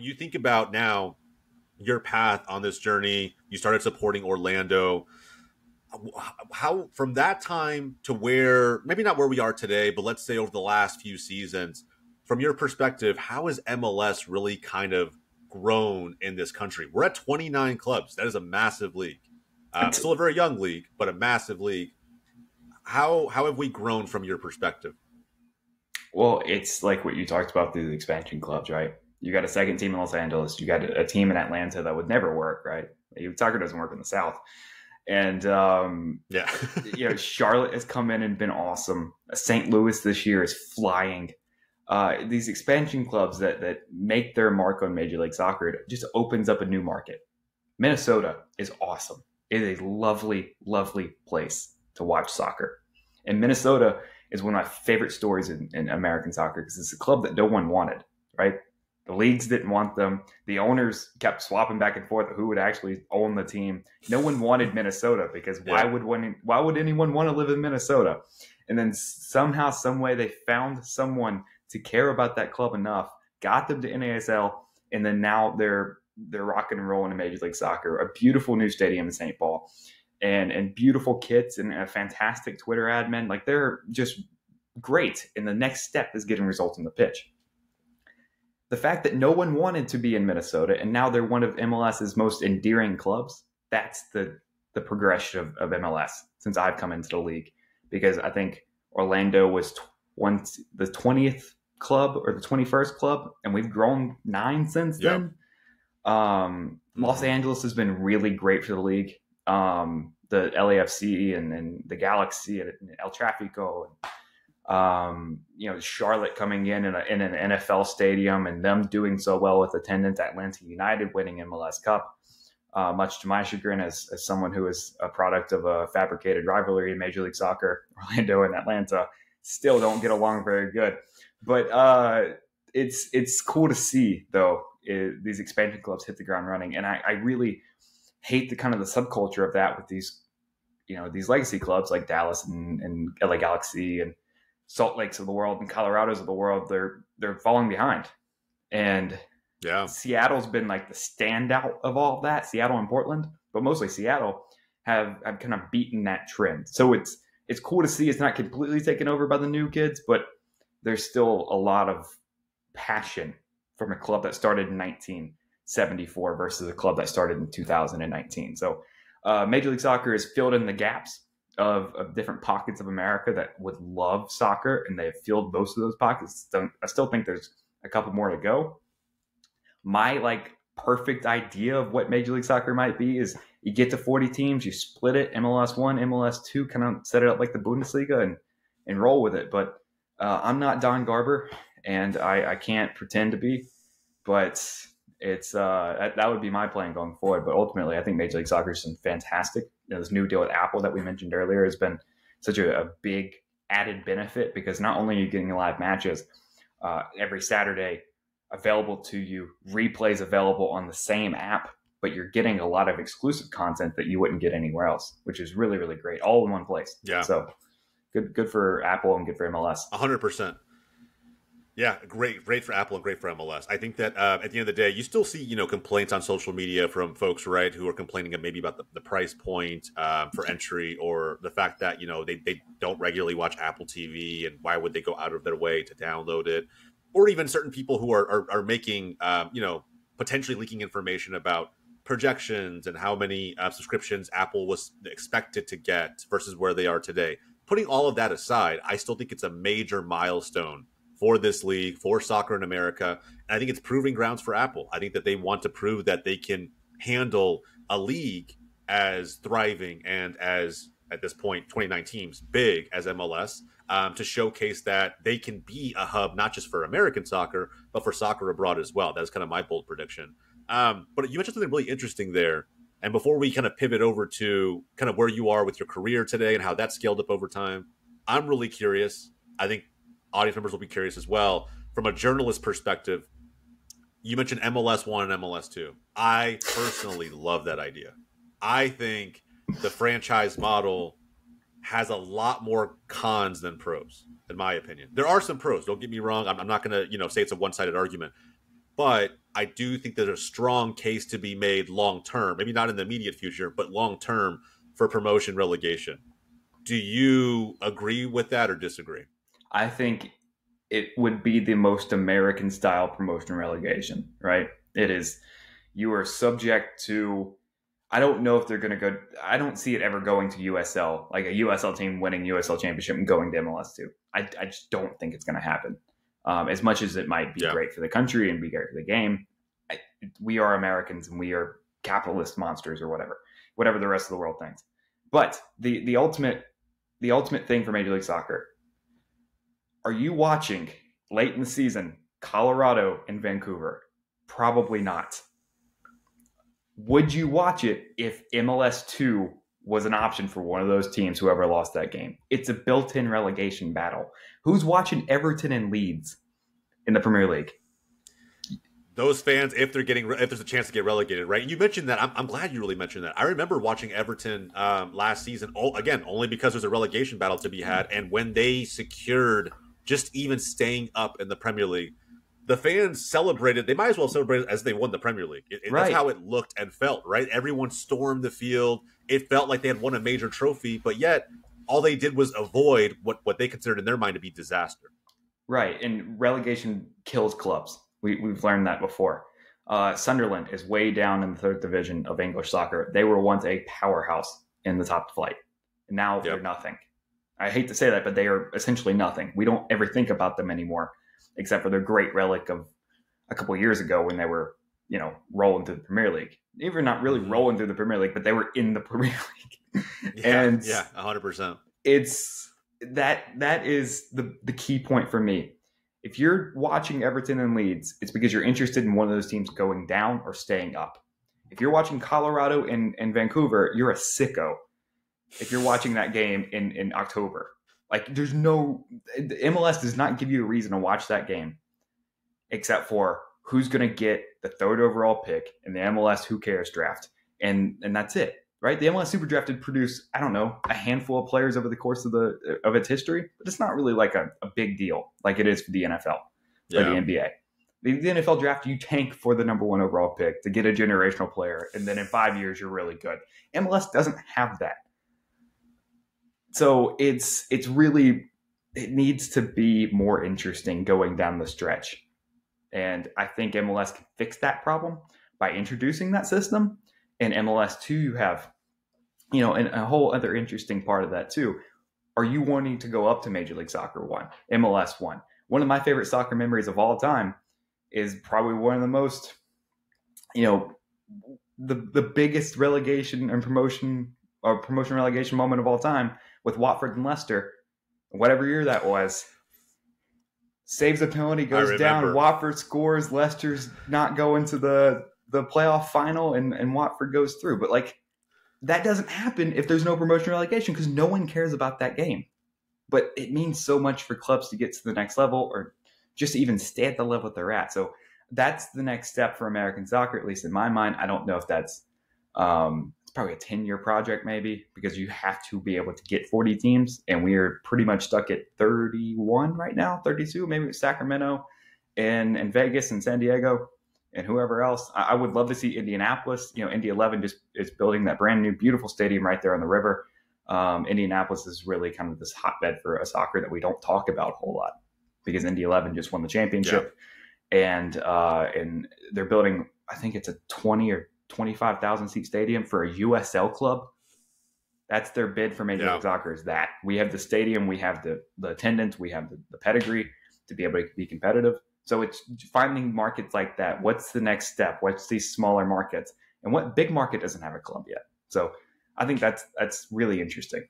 when you think about now your path on this journey, you started supporting Orlando. How from that time to where maybe not where we are today, but let's say over the last few seasons, from your perspective, how has MLS really kind of grown in this country? We're at 29 clubs. That is a massive league. Still a very young league, but a massive league. How have we grown from your perspective? Well, it's like what you talked about through the expansion clubs, right? You got a second team in Los Angeles. You got a team in Atlanta that would never work, right? Soccer doesn't work in the South. And, Yeah, Charlotte has come in and been awesome. St. Louis this year is flying. These expansion clubs that make their mark on Major League Soccer, it just opens up a new market. Minnesota is awesome. It is a lovely, lovely place to watch soccer. And Minnesota is one of my favorite stories in American soccer because it's a club that no one wanted, right? The leagues didn't want them. The owners kept swapping back and forth who would actually own the team. No one wanted Minnesota because why would anyone want to live in Minnesota? And then somehow, some way, they found someone to care about that club enough, got them to NASL, and then now they're rocking and rolling in Major League Soccer. A beautiful new stadium in St. Paul, and beautiful kits and a fantastic Twitter admin. Like, they're just great. And the next step is getting results on the pitch. The fact that no one wanted to be in Minnesota and now they're one of MLS's most endearing clubs, that's the progression of MLS since I've come into the league. Because I think Orlando was the 20th club or the 21st club, and we've grown 9 since then. Los Angeles has been really great for the league. The LAFC and the Galaxy and El Tráfico, Charlotte coming in an NFL stadium and them doing so well with attendance. Atlanta United winning MLS Cup, much to my chagrin as someone who is a product of a fabricated rivalry in Major League Soccer. Orlando and Atlanta still don't get along very good, but it's cool to see though these expansion clubs hit the ground running, and I really hate the kind of the subculture of that with these legacy clubs like Dallas and LA Galaxy and Salt Lakes of the world and Colorados of the world. They're falling behind, and Seattle's been like the standout of all of that. Seattle and Portland, but mostly Seattle have kind of beaten that trend. So it's cool to see it's not completely taken over by the new kids, but there's still a lot of passion from a club that started in 1974 versus a club that started in 2019. So Major League Soccer has filled in the gaps of different pockets of America that would love soccer, and they have filled most of those pockets. I still think there's a couple more to go. My perfect idea of what Major League Soccer might be is you get to 40 teams, you split it, MLS 1, MLS 2, kind of set it up like the Bundesliga and roll with it. But I'm not Don Garber, and I can't pretend to be, but it's that would be my plan going forward. But ultimately, I think Major League Soccer is fantastic. This new deal with Apple that we mentioned earlier has been such a big added benefit because not only are you getting live matches every Saturday available to you, replays available on the same app, but you're getting a lot of exclusive content that you wouldn't get anywhere else, which is really, really great, all in one place. Yeah. So good for Apple and good for MLS. 100%. Yeah, great for Apple and great for MLS. I think that at the end of the day, you still see complaints on social media from folks, right, who are complaining maybe about the price point for entry, or the fact that they don't regularly watch Apple TV, and why would they go out of their way to download it, or even certain people who are making potentially leaking information about projections and how many subscriptions Apple was expected to get versus where they are today. Putting all of that aside, I still think it's a major milestone for this league, for soccer in America. And I think it's proving grounds for Apple. I think that they want to prove that they can handle a league as thriving and as, at this point, 29 teams, big as MLS, to showcase that they can be a hub, not just for American soccer, but for soccer abroad as well. That's kind of my bold prediction. But you mentioned something really interesting there. And before we kind of pivot over to kind of where you are with your career today and how that scaled up over time, I'm really curious. I think audience members will be curious as well. From a journalist perspective, you mentioned MLS 1 and MLS 2. I personally love that idea. I think the franchise model has a lot more cons than pros, in my opinion. There are some pros. Don't get me wrong. I'm not going to say it's a one-sided argument. but I do think there's a strong case to be made long term, maybe not in the immediate future, but long term for promotion relegation. Do you agree with that or disagree? I think it would be the most American style promotion relegation, right? It is. You are subject to. I don't know if they're going to go. I don't see it ever going to USL, like a USL team winning USL championship and going to MLS2. I just don't think it's going to happen. As much as it might be great for the country and be great for the game, we are Americans and we are capitalist monsters or whatever the rest of the world thinks. But the ultimate thing for Major League Soccer. Are you watching late in the season Colorado and Vancouver? Probably not. Would you watch it if MLS2 was an option for one of those teams, whoever lost that game? It's a built-in relegation battle. Who's watching Everton and Leeds in the Premier League? Those fans, if there's a chance to get relegated, right? You mentioned that. I'm glad you really mentioned that. I remember watching Everton last season, again, only because there's a relegation battle to be had. And when they secured just even staying up in the Premier League, the fans celebrated. They might as well celebrate as they won the Premier League. Right. That's how it looked and felt, right? Everyone stormed the field. It felt like they had won a major trophy, but yet all they did was avoid what they considered in their mind to be disaster. Right, and relegation kills clubs. We've learned that before. Sunderland is way down in the third division of English soccer. They were once a powerhouse in the top flight. And now they're nothing. I hate to say that, but they are essentially nothing. We don't ever think about them anymore, except for their great relic of a couple of years ago when they were, rolling through the Premier League. They were not really rolling through the Premier League, but they were in the Premier League. Yeah, 100%. It's that is the key point for me. If you're watching Everton and Leeds, it's because you're interested in one of those teams going down or staying up. If you're watching Colorado and Vancouver, you're a sicko. If you're watching that game in October, like the MLS does not give you a reason to watch that game except for who's going to get the third overall pick in the MLS Who Cares draft. And that's it, right? The MLS Super Draft did produce, I don't know, a handful of players over the course of its history, but it's not really like a big deal like it is for the NFL or the NBA. The NFL draft, you tank for the number one overall pick to get a generational player, and then in 5 years, you're really good. MLS doesn't have that. So it needs to be more interesting going down the stretch. And I think MLS can fix that problem by introducing that system. And MLS2, you have, and a whole other interesting part of that too. Are you wanting to go up to Major League Soccer 1, MLS 1? One of my favorite soccer memories of all time is probably one of the most, the biggest relegation and promotion relegation moment of all time with Watford and Leicester, whatever year that was. Saves a penalty, goes down, Watford scores, Leicester's not going to the playoff final, and Watford goes through. But that doesn't happen if there's no promotion relegation because no one cares about that game. But it means so much for clubs to get to the next level or just to even stay at the level that they're at. So that's the next step for American soccer, at least in my mind. I don't know if that's it's probably a 10-year project maybe because you have to be able to get 40 teams, and we are pretty much stuck at 31 right now, 32, maybe with Sacramento and Vegas and San Diego and whoever else. I would love to see Indianapolis. Indy 11 just is building that brand new beautiful stadium right there on the river. Indianapolis is really kind of this hotbed for a soccer that we don't talk about a whole lot because Indy 11 just won the championship, and they're building, I think it's a 20 or 25,000 seat stadium for a USL club. That's their bid for Major League Soccer, is that we have the stadium, we have the attendance, we have the pedigree to be able to be competitive. So it's finding markets like that. What's the next step? What's these smaller markets? And what big market doesn't have a club yet? So I think that's really interesting.